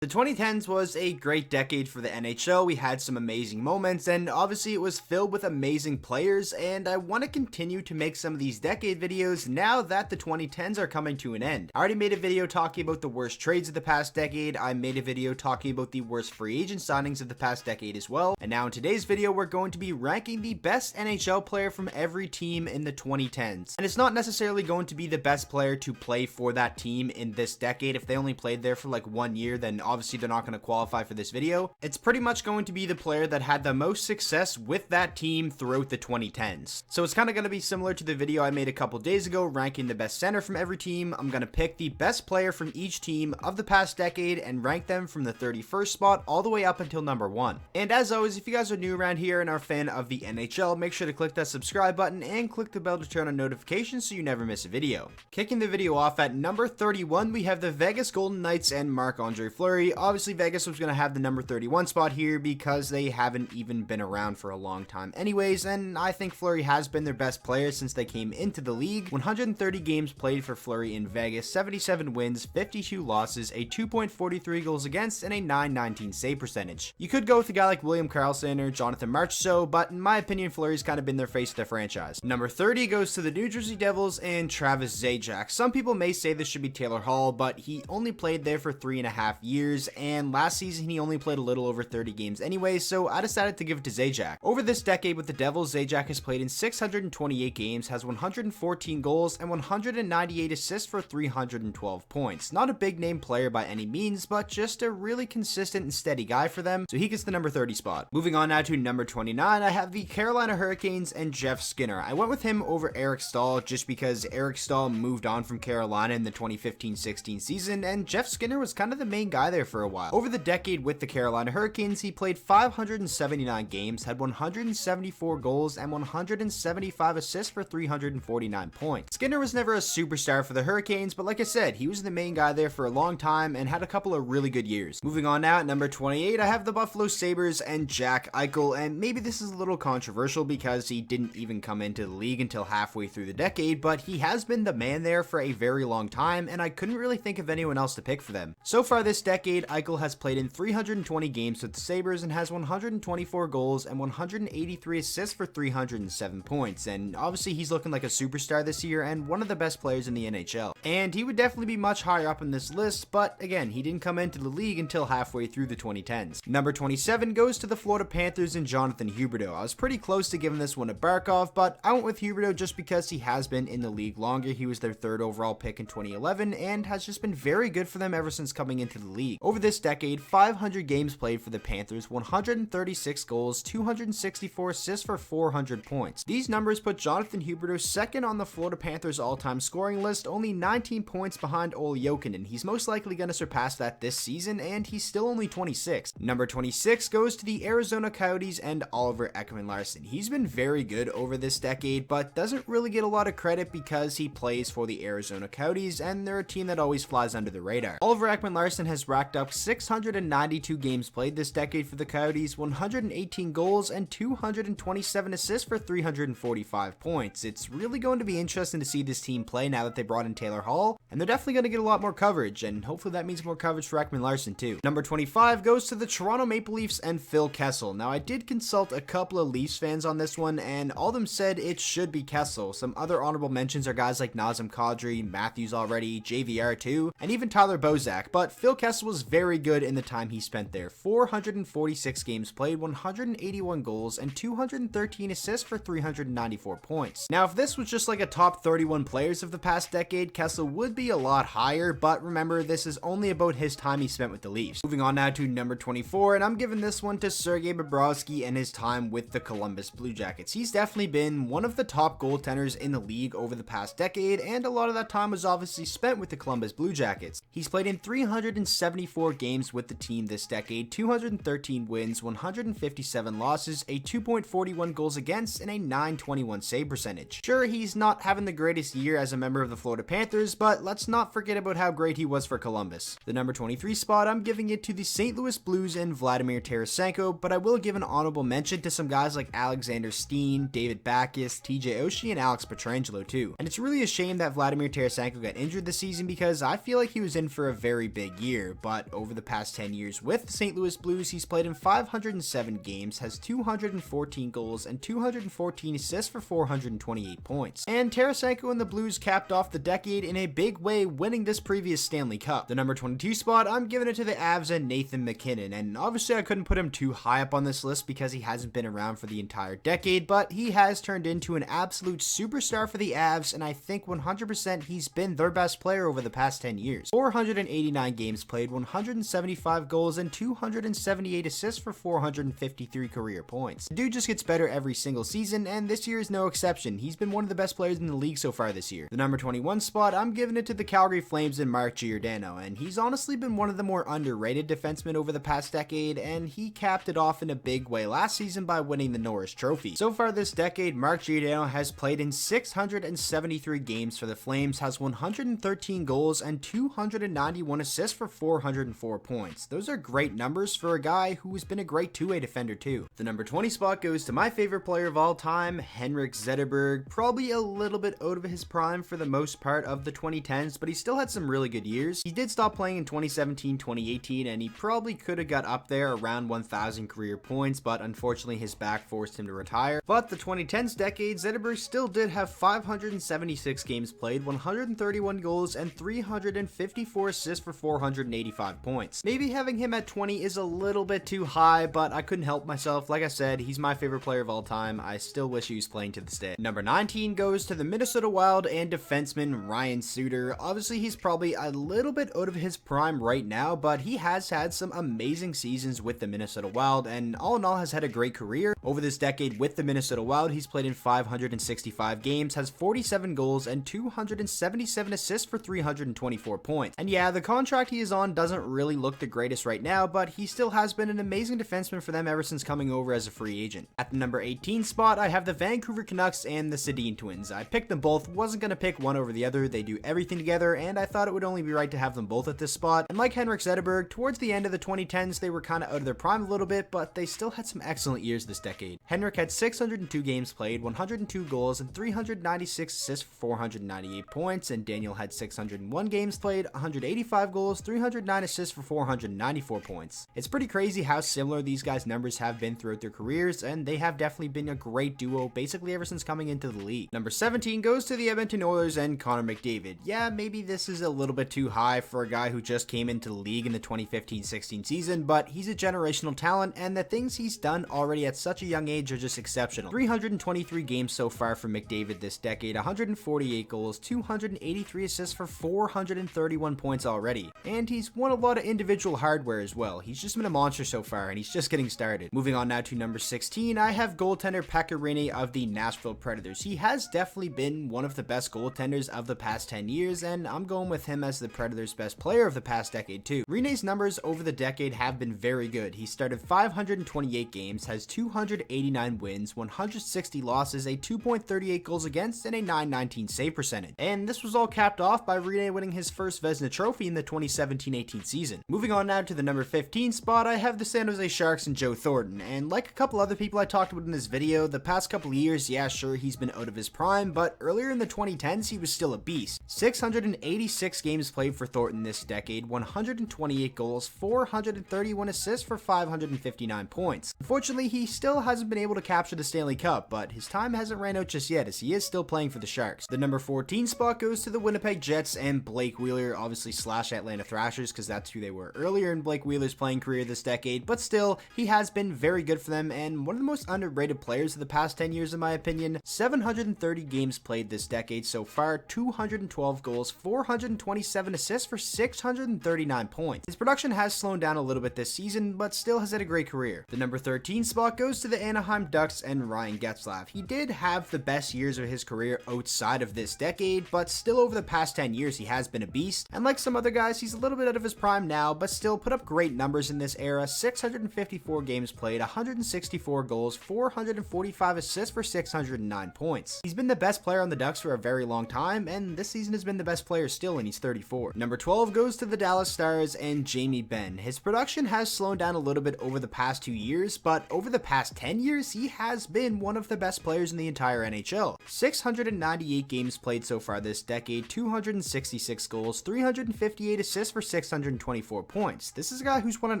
The 2010s was a great decade for the NHL. We had some amazing moments, and obviously it was filled with amazing players, and I want to continue to make some of these decade videos now that the 2010s are coming to an end. I already made a video talking about the worst trades of the past decade. I made a video talking about the worst free agent signings of the past decade as well, and now in today's video we're going to be ranking the best NHL player from every team in the 2010s. And it's not necessarily going to be the best player to play for that team in this decade. If they only played there for like 1 year, then obviously they're not going to qualify for this video. It's pretty much going to be the player that had the most success with that team throughout the 2010s. So it's kind of going to be similar to the video I made a couple days ago ranking the best center from every team. I'm going to pick the best player from each team of the past decade and rank them from the 31st spot all the way up until number 1. And as always, if you guys are new around here and are a fan of the NHL, make sure to click that subscribe button and click the bell to turn on notifications so you never miss a video. Kicking the video off at number 31, we have the Vegas Golden Knights and Marc-Andre Fleury. Obviously, Vegas was going to have the number 31 spot here because they haven't even been around for a long time anyways, and I think Fleury has been their best player since they came into the league. 130 games played for Fleury in Vegas, 77 wins, 52 losses, a 2.43 goals against, and a 919 save percentage. You could go with a guy like William Karlsson or Jonathan Marchessault, but in my opinion, Fleury's kind of been their face of the franchise. Number 30 goes to the New Jersey Devils and Travis Zajac. Some people may say this should be Taylor Hall, but he only played there for 3.5 years, and last season he only played a little over 30 games anyway, so I decided to give it to Zajac. Over this decade with the Devils, Zajac has played in 628 games, has 114 goals, and 198 assists for 312 points. Not a big name player by any means, but just a really consistent and steady guy for them, so he gets the number 30 spot. Moving on now to number 29, I have the Carolina Hurricanes and Jeft Skinner. I went with him over Eric Staal just because Eric Staal moved on from Carolina in the 2015-16 season, and Jeft Skinner was kind of the main guy there for a while. Over the decade with the Carolina Hurricanes, he played 579 games, had 174 goals, and 175 assists for 349 points. Skinner was never a superstar for the Hurricanes, but like I said, he was the main guy there for a long time and had a couple of really good years. Moving on now at number 28, I have the Buffalo Sabres and JackEichel, and maybe this is a little controversial because he didn't even come into the league until halfway through the decade, but he has been the man there for a very long time, and I couldn't really think of anyone else to pick for them. So far this decade, Eichel has played in 320 games with the Sabres and has 124 goals and 183 assists for 307 points, and obviously he's looking like a superstar this year and one of the best players in the NHL. And he would definitely be much higher up in this list, but again, he didn't come into the league until halfway through the 2010s. Number 27 goes to the Florida Panthers and Jonathan Huberdeau. I was pretty close to giving this one to Barkov, but I went with Huberdeau just because he has been in the league longer. He was their 3rd overall pick in 2011 and has just been very good for them ever since coming into the league. Over this decade, 500 games played for the Panthers, 136 goals, 264 assists for 400 points. These numbers put Jonathan Huberdeau 2nd on the Florida Panthers all-time scoring list, only 19 points behind Ole Jokinen. He's most likely going to surpass that this season, and he's still only 26. Number 26 goes to the Arizona Coyotes and Oliver Ekman-Larsson. He's been very good over this decade, but doesn't really get a lot of credit because he plays for the Arizona Coyotes, and they're a team that always flies under the radar. Oliver Ekman-Larsson has racked up 692 games played this decade for the Coyotes, 118 goals, and 227 assists for 345 points. It's really going to be interesting to see this team play now that they brought in Taylor Hall, and they're definitely going to get a lot more coverage, and hopefully that means more coverage for Ekman-Larsson too. Number 25 goes to the Toronto Maple Leafs and Phil Kessel. Now I did consult a couple of Leafs fans on this one, and all of them said it should be Kessel. Some other honorable mentions are guys like Nazem Kadri, Matthews already, JVR too, and even Tyler Bozak, but Phil Kessel was very good in the time he spent there. 446 games played, 181 goals, and 213 assists for 394 points. Now if this was just like a top 31 players of the past decade, Kessel would be a lot higher, but remember, this is only about his time he spent with the Leafs. Moving on now to number 24, and I'm giving this one to Sergei Bobrosvky and his time with the Columbus Blue Jackets. He's definitely been one of the top goaltenders in the league over the past decade, and a lot of that time was obviously spent with the Columbus Blue Jackets. He's played in 374 games with the team this decade, 213 wins, 157 losses, a 2.41 goals against, and a 921 save percentage. Sure, he's not having the greatest year as a member of the Florida Panthers, but let's not forget about how great he was for Columbus. The number 23 spot, I'm giving it to the St. Louis Blues and Vladimir Tarasenko, but I will give an honorable mention to some guys like Alexander Steen, David Backes, TJ Oshie, and Alex Pietrangelo too. And it's really a shame that Vladimir Tarasenko got injured this season because I feel like he was in for a very big year, but but over the past 10 years with the St. Louis Blues, he's played in 507 games, has 214 goals and 214 assists for 428 points. And Tarasenko and the Blues capped off the decade in a big way, winning this previous Stanley Cup. The number 22 spot, I'm giving it to the Avs and Nathan MacKinnon, and obviously I couldn't put him too high up on this list because he hasn't been around for the entire decade, but he has turned into an absolute superstar for the Avs, and I think 100% he's been their best player over the past 10 years. 489 games played, 175 goals, and 278 assists for 453 career points. The dude just gets better every single season, and this year is no exception. He's been one of the best players in the league so far this year. The number 21 spot, I'm giving it to the Calgary Flames and Marc Giordano, and he's honestly been one of the more underrated defensemen over the past decade, and he capped it off in a big way last season by winning the Norris Trophy. So far this decade, Marc Giordano has played in 673 games for the Flames, has 113 goals and 291 assists for 404 points. Those are great numbers for a guy who has been a great two-way defender too. The number 20 spot goes to my favorite player of all time, Henrik Zetterberg. Probably a little bit out of his prime for the most part of the 2010s, but he still had some really good years. He did stop playing in 2017, 2018, and he probably could have got up there around 1,000 career points, but unfortunately his back forced him to retire. But the 2010s decade, Zetterberg still did have 576 games played, 131 goals, and 354 assists for 485 points. Maybe having him at 20 is a little bit too high, but I couldn't help myself. Like I said, he's my favorite player of all time. I still wish he was playing to this day. Number 19 goes to the Minnesota Wild and defenseman Ryan Suter. Obviously, he's probably a little bit out of his prime right now, but he has had some amazing seasons with the Minnesota Wild, and all in all has had a great career. Over this decade with the Minnesota Wild, he's played in 565 games, has 47 goals, and 277 assists for 324 points. And yeah, the contract he is on doesn't really look the greatest right now, but he still has been an amazing defenseman for them ever since coming over as a free agent. At the number 18 spot, I have the Vancouver Canucks and the Sedin Twins. I picked them both, wasn't going to pick one over the other. They do everything together, and I thought it would only be right to have them both at this spot. And like Henrik Zetterberg, towards the end of the 2010s, they were kind of out of their prime a little bit, but they still had some excellent years this decade. Henrik had 602 games played, 102 goals, and 396 assists for 498 points, and Daniel had 601 games played, 185 goals, 309 assists for 494 points. It's pretty crazy how similar these guys' numbers have been throughout their careers, and they have definitely been a great duo basically ever since coming into the league. Number 17 goes to the Edmonton Oilers and Connor McDavid. Yeah, maybe this is a little bit too high for a guy who just came into the league in the 2015-16 season, but he's a generational talent, and the things he's done already at such a young age are just exceptional. 323 games so far for McDavid this decade, 148 goals, 283 assists for 431 points already, and he's won a lot of individual hardware as well. He's just been a monster so far, and he's just getting started. Moving on now to number 16, I have goaltender Pekka Rinne of the Nashville Predators. He has definitely been one of the best goaltenders of the past 10 years, and I'm going with him as the Predators' best player of the past decade too. Rinne's numbers over the decade have been very good. He started 528 games, has 289 wins, 160 losses, a 2.38 goals against, and a 919 save percentage. And this was all capped off by Rinne winning his first Vezina Trophy in the 2017-18 season. Moving on now to the number 15 spot, I have the San Jose Sharks and Joe Thornton. And like a couple other people I talked about in this video, the past couple of years, yeah, sure, he's been out of his prime, but earlier in the 2010s, he was still a beast. 686 games played for Thornton this decade, 128 goals, 431 assists for 559 points. Unfortunately, he still hasn't been able to capture the Stanley Cup, but his time hasn't ran out just yet, as he is still playing for the Sharks. The number 14 spot goes to the Winnipeg Jets and Blake Wheeler, obviously / Atlanta Thrashers, because that's who they were earlier in Blake Wheeler's playing career this decade, but still, he has been very good for them, and one of the most underrated players of the past 10 years in my opinion. 730 games played this decade so far, 212 goals, 427 assists for 639 points. His production has slowed down a little bit this season, but still has had a great career. The number 13 spot goes to the Anaheim Ducks and Ryan Getzlaf. He did have the best years of his career outside of this decade, but still over the past 10 years he has been a beast, and like some other guys, he's a little bit out of his prime now, but still put up great numbers in this era. 654 games played, 164 goals, 445 assists for 609 points. He's been the best player on the Ducks for a very long time, and this season has been the best player still, and he's 34. Number 12 goes to the Dallas Stars and Jamie Benn. His production has slowed down a little bit over the past 2 years, but over the past 10 years, he has been one of the best players in the entire NHL. 698 games played so far this decade, 266 goals, 358 assists for 624 points. This is a guy who's won an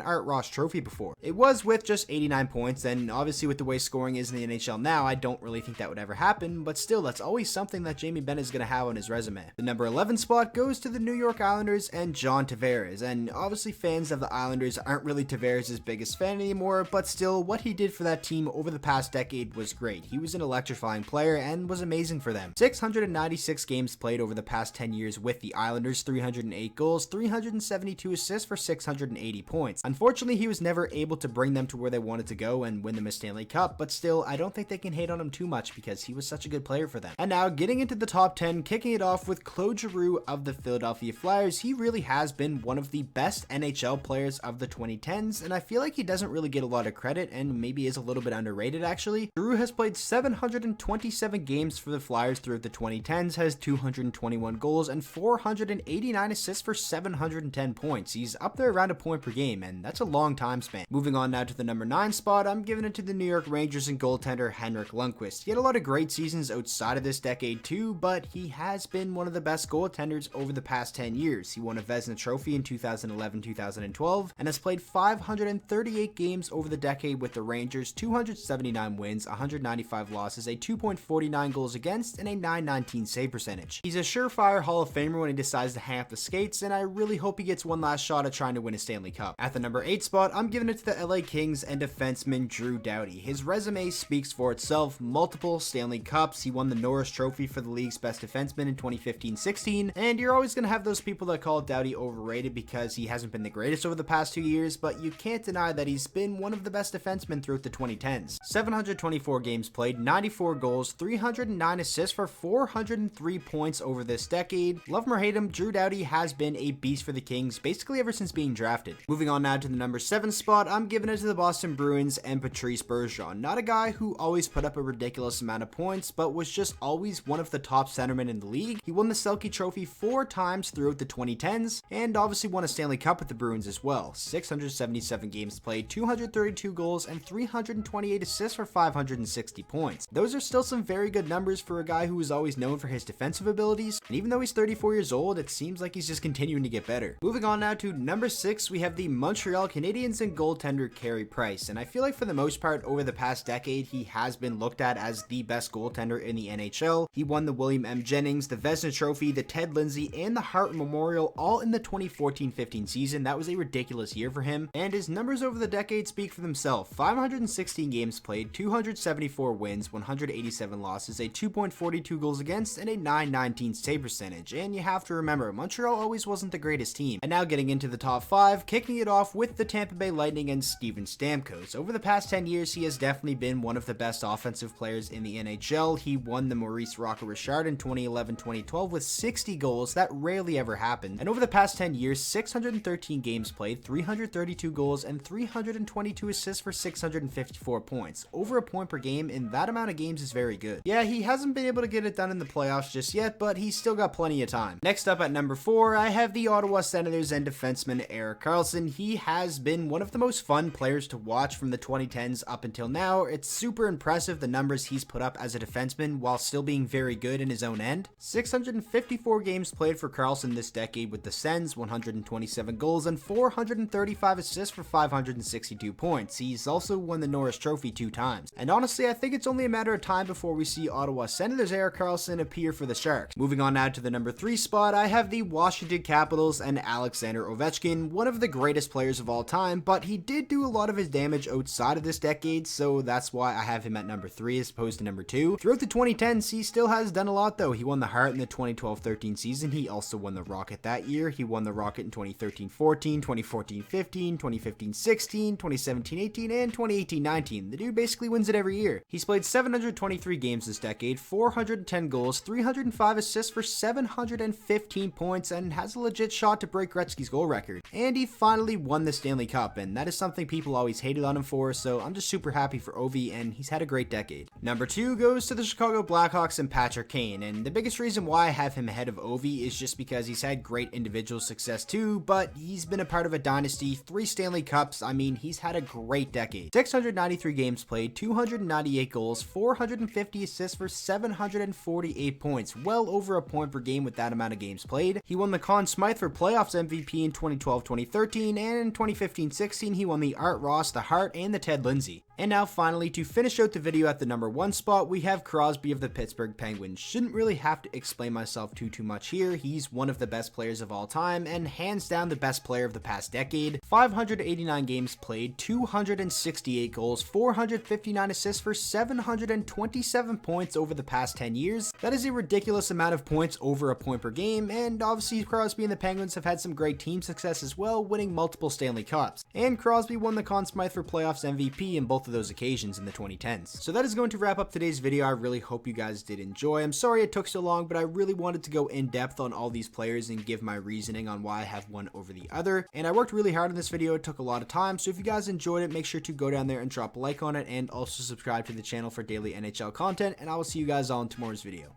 Art Ross trophy before. It was with just 89 points, and obviously with the way scoring is in the NHL now, I don't really think that would ever happen, but still, that's always something that Jamie Benn is going to have on his resume. The number 11 spot goes to the New York Islanders and John Tavares, and obviously fans of the Islanders aren't really Tavares' biggest fan anymore, but still, what he did for that team over the past decade was great. He was an electrifying player and was amazing for them. 696 games played over the past 10 years with the Islanders, 308 goals, 372 assists for 680 points. Unfortunately, he was never able to bring them to where they wanted to go and win them a Stanley Cup, but still, I don't think they can hate on him too much because he was such a good player for them. And now, getting into the top 10, kicking it off with Claude Giroux of the Philadelphia Flyers. He really has been one of the best NHL players of the 2010s, and I feel like he doesn't really get a lot of credit and maybe is a little bit underrated actually. Giroux has played 727 games for the Flyers throughout the 2010s, has 221 goals and 489 assists for 710 points. He's up there around a point per game, and that's a long time span. Moving on now to the number 9 spot, I'm giving it to the New York Rangers and goaltender Henrik Lundqvist. He had a lot of great seasons outside of this decade too, but he has been one of the best goaltenders over the past 10 years. He won a Vezina Trophy in 2011-2012 and has played 538 games over the decade with the Rangers, 279 wins, 195 losses, a 2.49 goals against, and a .919 save percentage. He's a surefire Hall of Famer when he decides to hang up the skates, and I really hope he gets one last shot at trying to win a Stanley Cup. At the number 8 spot, I'm giving it to the LA Kings and defenseman Drew.Doughty. His resume speaks for itself. Multiple Stanley Cups. He won the Norris Trophy for the league's best defenseman in 2015-16, and you're always going to have those people that call Doughty overrated because he hasn't been the greatest over the past 2 years, but you can't deny that he's been one of the best defensemen throughout the 2010s. 724 games played, 94 goals, 309 assists for 403 points over this decade. Love him or hate him, Drew.Doughty has been a beast for the Kings basically ever since being drafted. Moving on now to the number 7 spot, I'm giving it to the Boston Bruins and Patrice Bergeron. Not a guy who always put up a ridiculous amount of points, but was just always one of the top centermen in the league. He won the Selke Trophy 4 times throughout the 2010s, and obviously won a Stanley Cup with the Bruins as well. 677 games played, 232 goals, and 328 assists for 560 points. Those are still some very good numbers for a guy who was always known for his defensive abilities, and even though he's 34 years old, it seems like he's just continuing to get better. Moving on now to number 6, we have the Montreal Canadiens and goaltender Carey Price, and I feel like for the most part over the past decade, he has been looked at as the best goaltender in the NHL. He won the William M. Jennings, the Vezina Trophy, the Ted Lindsay, and the Hart Memorial all in the 2014-15 season. That was a ridiculous year for him, and his numbers over the decade speak for themselves. 516 games played, 274 wins, 187 losses, a 2.42 goals against, and a .919 save percentage. And you have to remember, Montreal always wasn't the greatest team. And now getting into the top 5, kicking it off with the Tampa Bay Lightning and Steven Stamkos. Over the past 10 years, he has definitely been one of the best offensive players in the NHL. He won the Maurice Rocket Richard in 2011-2012 with 60 goals. That rarely ever happened. And over the past 10 years, 613 games played, 332 goals, and 322 assists for 654 points. Over a point per game in that amount of games is very good. Yeah, he hasn't been able to get it done in the playoffs just yet, but he's still got plenty of time. Next up at number 4, I have the Ottawa Senators and defenseman Erik Karlsson. He has been one of the most fun players to watch from the 2010s up until now. It's super impressive the numbers he's put up as a defenseman while still being very good in his own end. 654 games played for Karlsson this decade with the Sens, 127 goals and 435 assists for 562 points. He's also won the Norris Trophy 2 times. And honestly, I think it's only a matter of time before we see Ottawa Senators Erik Karlsson appear for the Sharks. Moving on now to the number 3 spot, I have the Washington Capitals and Alexander Ovechkin, one of the greatest players of all time, but he did do a lot of his damage outside of this decade, so that's why I have him at number 3 as opposed to number 2. Throughout the 2010s, he still has done a lot though. He won the Hart in the 2012-13 season. He also won the Rocket that year. He won the Rocket in 2013-14, 2014-15, 2015-16, 2017-18, and 2018-19. The dude basically wins it every year. He's played 723 games this decade, 410 goals, 305 assists for 715 points, and has a legit shot to break Gretzky's goal record. And he finally won the Stanley Cup, and that is something people always hated on him for, so I'm just super happy for Ovi, and he's had a great decade. Number 2 goes to the Chicago Blackhawks and Patrick Kane, and the biggest reason why I have him ahead of Ovi is just because he's had great individual success too, but he's been a part of a dynasty, 3 Stanley Cups. I mean, he's had a great decade. 693 games played, 298 goals, 450 assists for 748 points, well over a point per game with that amount of games played. He won the Conn Smythe for playoffs MVP in 2012-2013, and in 2015-16 he won the Art Ross, the Hart, and the Ted Lindsay. And now finally, to finish out the video at the number 1 spot, we have Crosby of the Pittsburgh Penguins. Shouldn't really have to explain myself too much here. He's one of the best players of all time, and hands down the best player of the past decade. 589 games played, 268 goals, 459 assists for 727 points over the past 10 years. That is a ridiculous amount of points over a point per game, and obviously Crosby and the Penguins have had some great team success as well, winning multiple Stanley Cups. And Crosby won the Conn Smythe for Playoffs MVP in both of those occasions in the 2010s. So that is going to wrap up today's video. I really hope you guys did enjoy. I'm sorry it took so long, but I really wanted to go in depth on all these players and give my reasoning on why I have one over the other. And I worked really hard on this video. It took a lot of time. So if you guys enjoyed it, make sure to go down there and drop a like on it, and also subscribe to the channel for daily NHL content. And I will see you guys all in tomorrow's video.